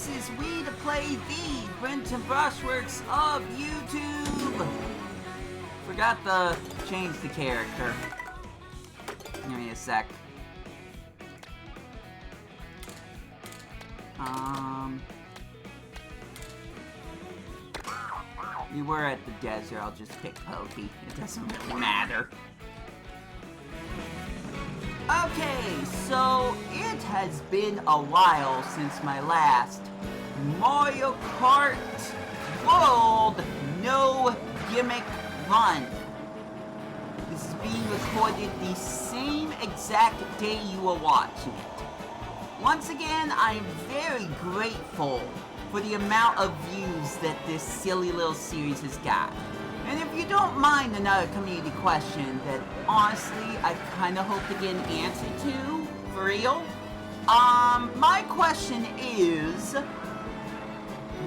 this is Wii2PLAY, the Brent and Brushworks of YouTube. Forgot to change the character. Give me a sec. We were at the desert, I'll just pick Pokey. It doesn't really matter. Okay, so it has been a while since my last Mario Kart World No Gimmick Run. This is being recorded the same exact day you are watching it. Once again, I am very grateful for the amount of views that this silly little series has got. And if you don't mind another community question that honestly I kind of hope to get an answer to, for real, my question is,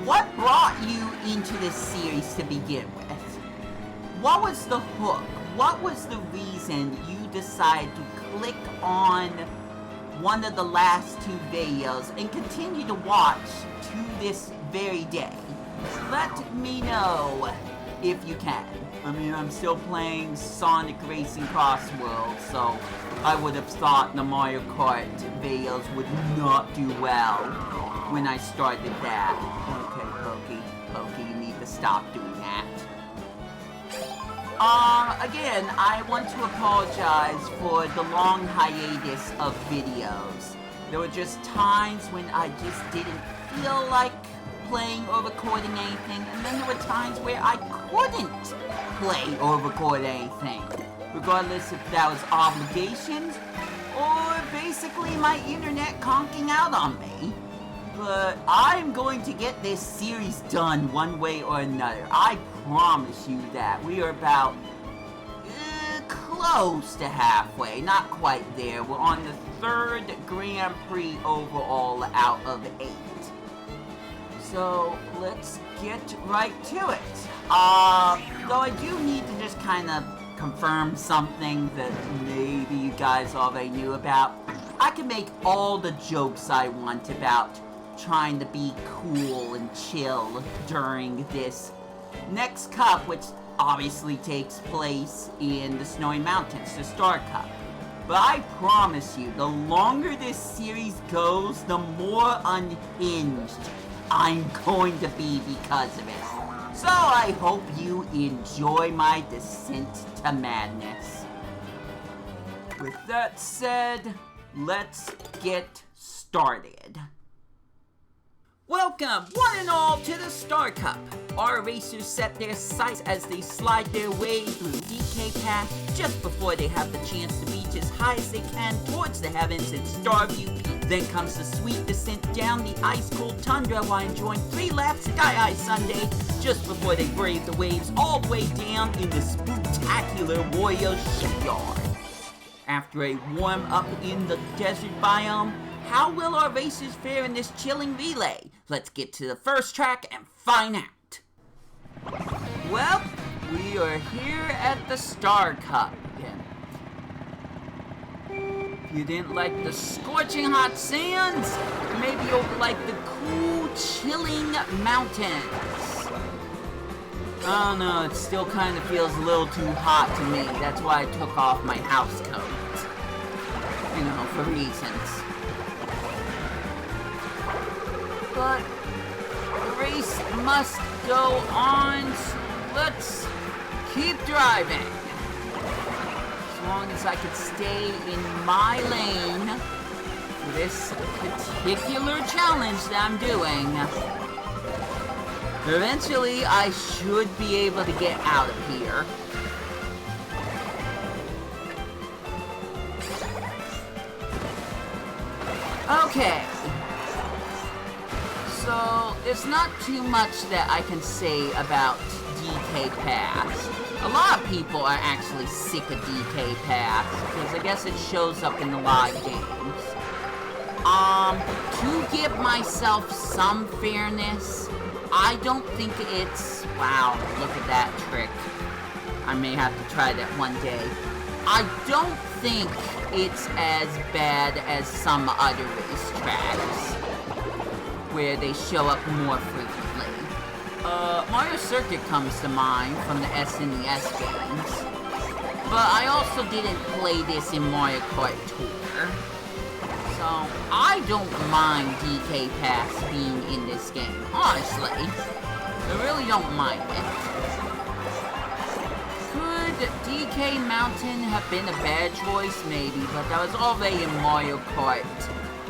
what brought you into this series to begin with? What was the hook? What was the reason you decided to click on one of the last two videos and continue to watch to this very day? Let me know if you can. I mean, I'm still playing Sonic Racing Cross World, so I would have thought the Mario Kart videos would not do well when I started that. Okay, Pokey, you need to stop doing that. Again, I want to apologize for the long hiatus of videos. There were just times when I just didn't feel like playing or recording anything, and then there were times where I couldn't play or record anything, regardless if that was obligations or basically my internet conking out on me. But I'm going to get this series done one way or another. I promise you that. We are about close to halfway, not quite there. We're on the 3rd Grand Prix overall out of 8. So let's get right to it. Though I do need to just kind of confirm something that maybe you guys already knew about. I can make all the jokes I want about trying to be cool and chill during this next cup, which obviously takes place in the Snowy Mountains, the Star Cup. But I promise you, the longer this series goes, the more unhinged I'm going to be because of it. So I hope you enjoy my descent to madness. With that said, let's get started. Welcome, one and all, to the Star Cup. Our racers set their sights as they slide their way through DK Pass just before they have the chance to reach as high as they can towards the heavens in Starview Peak. Then comes the sweet descent down the ice-cold tundra while enjoying 3 laps Sky High Sunday just before they brave the waves all the way down in the spooktacular Warrior Shipyard. After a warm-up in the desert biome, how will our racers fare in this chilling relay? Let's get to the first track and find out. Well, we are here at the Star Cup again. If you didn't like the scorching hot sands, maybe you'll like the cool, chilling mountains. I don't know, it still kind of feels a little too hot to me. That's why I took off my house coat. You know, for reasons. But the race must go on, so let's keep driving. As long as I can stay in my lane for this particular challenge that I'm doing, eventually I should be able to get out of here. Okay. So, there's not too much that I can say about DK Pass. A lot of people are actually sick of DK Pass, because I guess it shows up in the live games. To give myself some fairness, I don't think it's... Wow, look at that trick. I may have to try that one day. I don't think it's as bad as some other racetracks, where they show up more frequently. Mario Circuit comes to mind from the SNES games. But I also didn't play this in Mario Kart Tour. So, I don't mind DK Pass being in this game, honestly. I really don't mind it. Could DK Mountain have been a bad choice? Maybe, but that was already in Mario Kart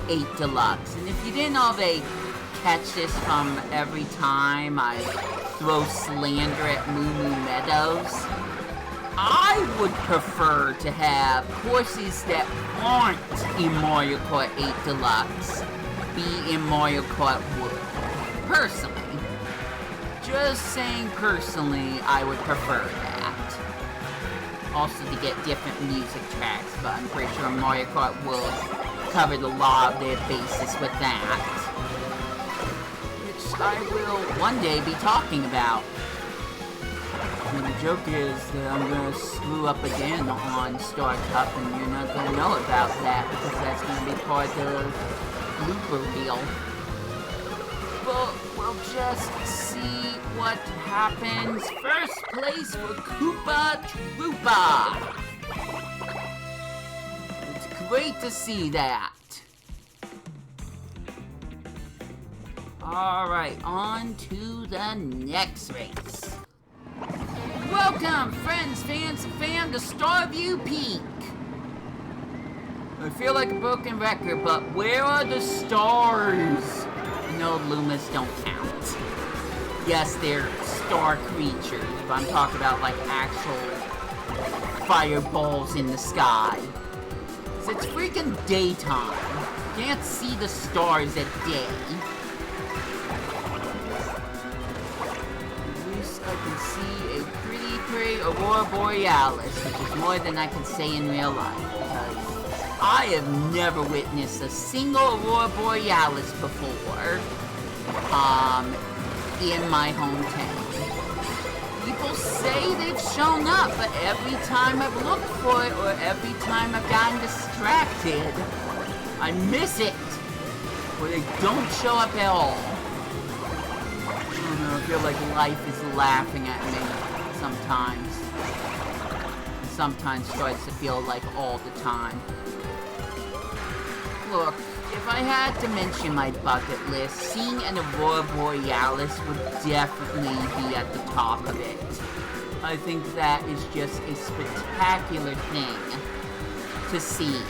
8 Deluxe. And if you didn't already catch this from every time I throw slander at Moo Moo Meadows, I would prefer to have courses that aren't in Mario Kart 8 Deluxe be in Mario Kart Wood. Personally. Just saying personally, I would prefer that. Also to get different music tracks, but I'm pretty sure Mario Kart Wood covered a lot of their bases with that. Which I will one day be talking about. And the joke is that I'm gonna screw up again on Star Cup, and you're not gonna know about that because that's gonna be part of the blooper reel. But we'll just see what happens. First place for Koopa Troopa. It's great to see that. Alright, on to the next race. Welcome, friends, fans, and fam, to Starview Peak. I feel like a broken record, but where are the stars? No, Lumas don't count. Yes, they're star creatures, but I'm talking about, like, actual fireballs in the sky. So it's freaking daytime. You can't see the stars at day. I can see a pretty Aurora Borealis, which is more than I can say in real life, because I have never witnessed a single Aurora Borealis before, in my hometown. People say they've shown up, but every time I've looked for it, or every time I've gotten distracted, I miss it, or they don't show up at all. I feel like life is laughing at me sometimes. Sometimes starts to feel like all the time. Look, if I had to mention my bucket list, seeing an Aurora Borealis would definitely be at the top of it. I think that is just a spectacular thing to see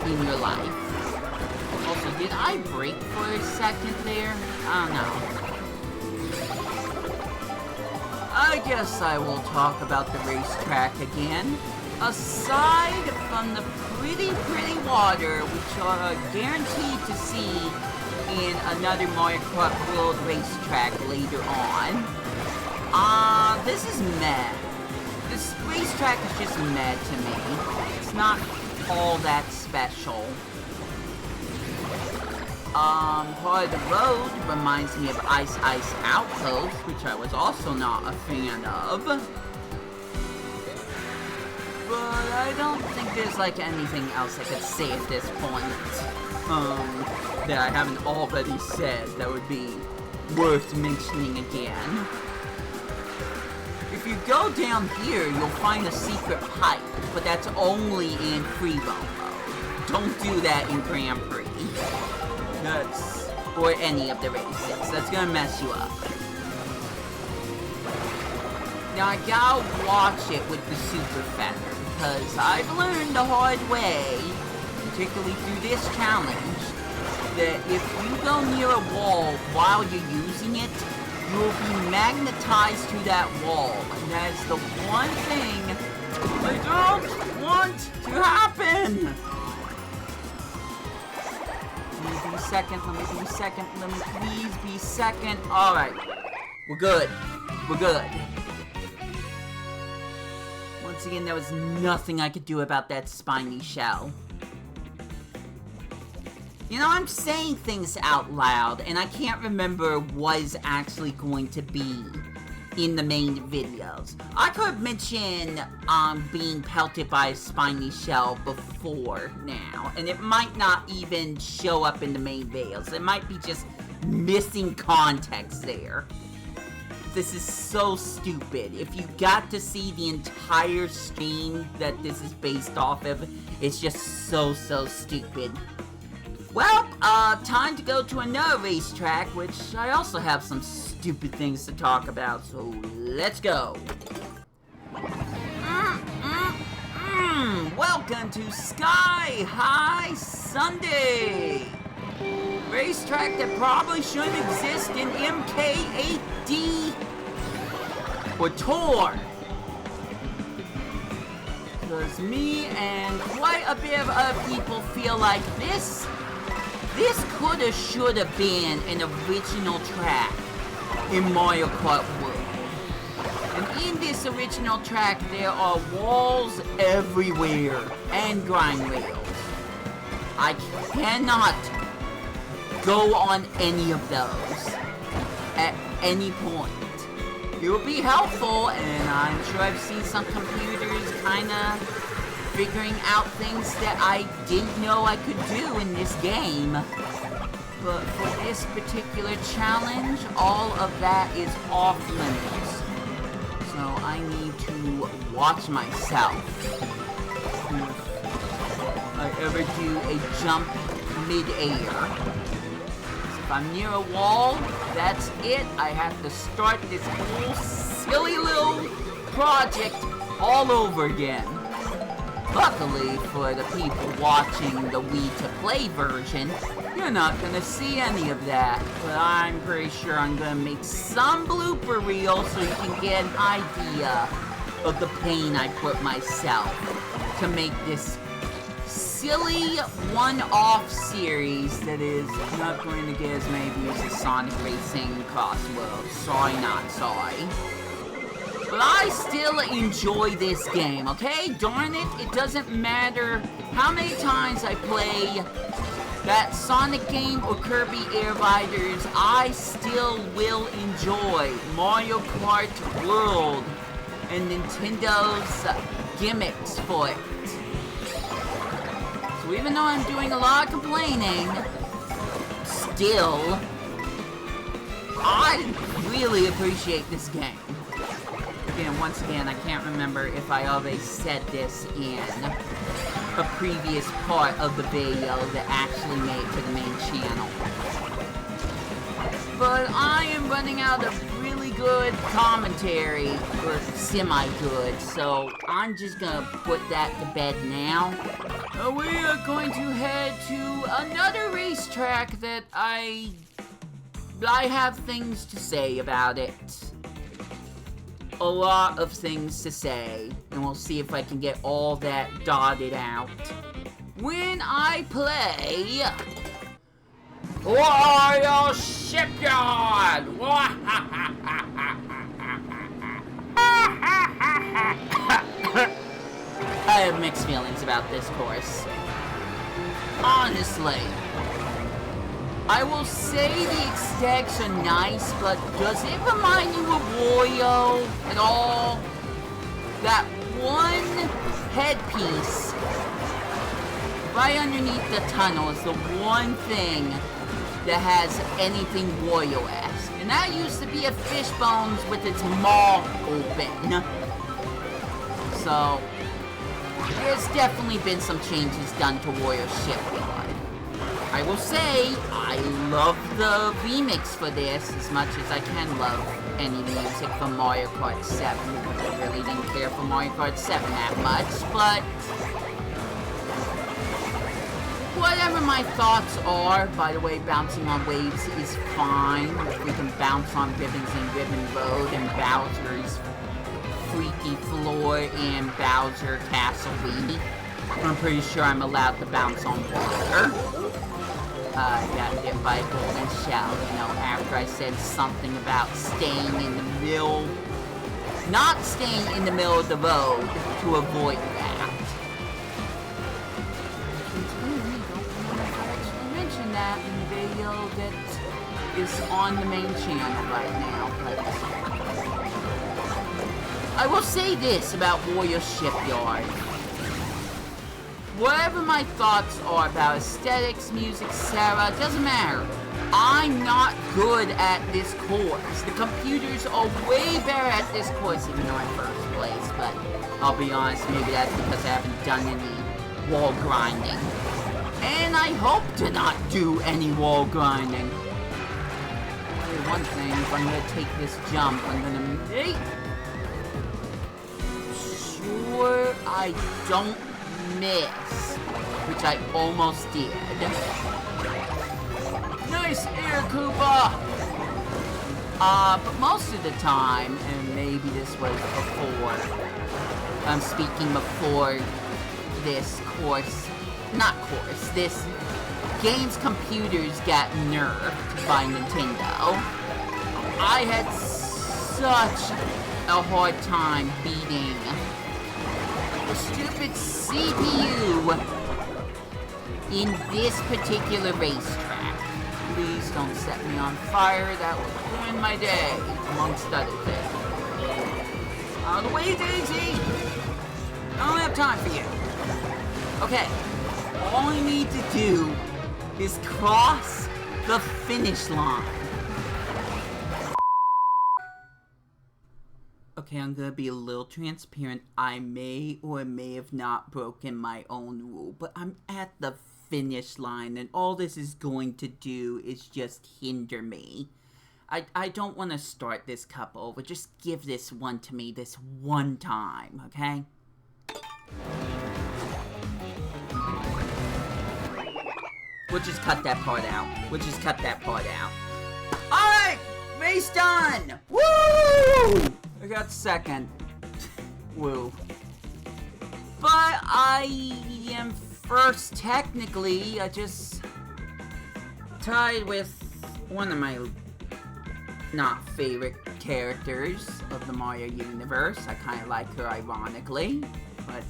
in your life. Also, did I break for a second there? I don't know. I guess I will talk about the racetrack again. Aside from the pretty water, which are guaranteed to see in another Mario Kart World racetrack later on, this is meh. This racetrack is just meh to me. It's not all that special. Part of the road reminds me of Ice Outpost, which I was also not a fan of. But I don't think there's, like, anything else I could say at this point, that I haven't already said that would be worth mentioning again. If you go down here, you'll find a secret pipe, but that's only in free roam mode. Don't do that in Grand Prix. Or any of the races. That's gonna mess you up. Now I gotta watch it with the super feather, because I've learned the hard way, particularly through this challenge, that if you go near a wall while you're using it, you will be magnetized to that wall. And that is the one thing I don't want to happen! Let me be second, let me be second, let me please be second. Alright. We're good. We're good. Once again, there was nothing I could do about that spiny shell. You know, I'm saying things out loud, and I can't remember what is actually going to be in the main videos. I could mention being pelted by a spiny shell before now, and it might not even show up in the main videos. It might be just missing context there. This is so stupid. If you got to see the entire stream that this is based off of, it's just so stupid. Well, time to go to another racetrack, which I also have some stupid things to talk about, so let's go. Welcome to Sky High Sunday! Racetrack that probably shouldn't exist in MK8D or Tour. Because me and quite a bit of other people feel like this coulda, shoulda been an original track in Mario Kart World. And in this original track, there are walls everywhere and grind rails. I cannot go on any of those at any point. It will be helpful, and I'm sure I've seen some computers kind of figuring out things that I didn't know I could do in this game. But for this particular challenge, all of that is off limits. So I need to watch myself. If I ever do a jump mid-air. If I'm near a wall, that's it. I have to start this whole silly little project all over again. Luckily for the people watching the Wii2PLAY version, you're not gonna see any of that. But I'm pretty sure I'm gonna make some blooper reel so you can get an idea of the pain I put myself to make this silly one-off series that is not going to get as many views as Sonic Racing Cross World. Sorry, not sorry. But I still enjoy this game, okay? Darn it, it doesn't matter how many times I play that Sonic game or Kirby Air Riders, I still will enjoy Mario Kart World and Nintendo's gimmicks for it. So even though I'm doing a lot of complaining, still, I really appreciate this game. Again, once again, I can't remember if I already said this in a previous part of the video that actually made it to the main channel. But I am running out of really good commentary, or semi-good, so I'm just gonna put that to bed now. We are going to head to another racetrack that I have things to say about it. A lot of things to say, and we'll see if I can get all that dotted out when I play Royal Shipyard! I have mixed feelings about this course. Honestly, I will say the aesthetics are nice, but does it remind you of Wario at all? That one headpiece right underneath the tunnel is the one thing that has anything Wario-esque. And that used to be a Fishbones with its maw open. So, there's definitely been some changes done to Wario Shipyard. I will say, I love the remix for this as much as I can love any music from Mario Kart 7. I really didn't care for Mario Kart 7 that much, but whatever my thoughts are, by the way, bouncing on waves is fine. We can bounce on ribbons in Ribbon Road and Bowser's Freaky Floor and Bowser Castle Wii. I'm pretty sure I'm allowed to bounce on water. Got hit by a golden shell, you know, after I said something about staying in the middle, not staying in the middle of the road to avoid that. I actually mentioned that in the video that is on the main channel right now, but I will say this about Warrior Shipyard. Whatever my thoughts are about aesthetics, music, etc., doesn't matter. I'm not good at this course. The computers are way better at this course, even though I'm first place, but I'll be honest, maybe that's because I haven't done any wall grinding. And I hope to not do any wall grinding. One thing, if I'm gonna take this jump, I'm gonna make sure I don't miss, which I almost did. Nice air, Koopa! But most of the time, and maybe this was before, I'm speaking before this course, this game's computers got nerfed by Nintendo. I had such a hard time beating the stupid CPU in this particular racetrack. Please don't set me on fire, that will ruin my day, amongst other things. Out of the way, Daisy! I don't have time for you. Okay, all I need to do is cross the finish line. Okay, I'm gonna be a little transparent. I may or may have not broken my own rule, but I'm at the finish line, and all this is going to do is just hinder me. I don't want to start this cup over. Just give this one to me this one time, okay? We'll just cut that part out. Alright! Race done! Woo! I got second. Woo. But I am first technically. I just tied with one of my not favorite characters of the Mario universe. I kind of like her ironically, but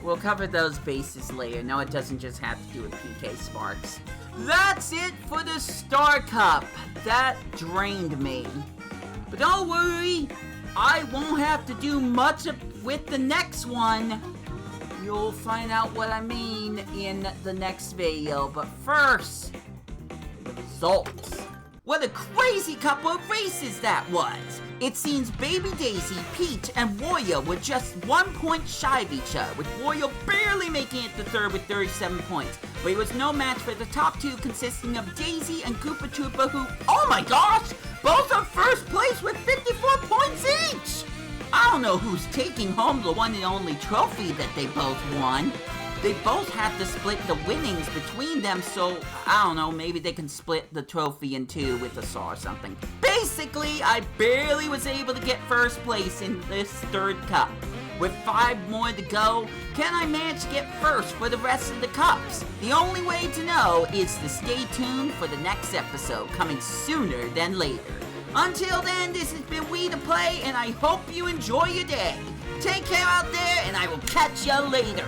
we'll cover those bases later. No, it doesn't just have to do with PK Sparks. That's it for the Star Cup. That drained me. But don't worry, I won't have to do much with the next one. You'll find out what I mean in the next video. But first, the results. What a crazy couple of races that was! It seems Baby Daisy, Peach, and Wario were just 1 point shy of each other, with Wario barely making it to third with 37 points. But he was no match for the top two, consisting of Daisy and Koopa Troopa, who, oh my gosh, both are first place with 54 points each! I don't know who's taking home the one and only trophy that they both won. They both have to split the winnings between them, so, I don't know, maybe they can split the trophy in two with a saw or something. Basically, I barely was able to get first place in this third cup. With 5 more to go, can I manage to get first for the rest of the cups? The only way to know is to stay tuned for the next episode, coming sooner than later. Until then, this has been Wii2PLAY, and I hope you enjoy your day. Take care out there, and I will catch ya later.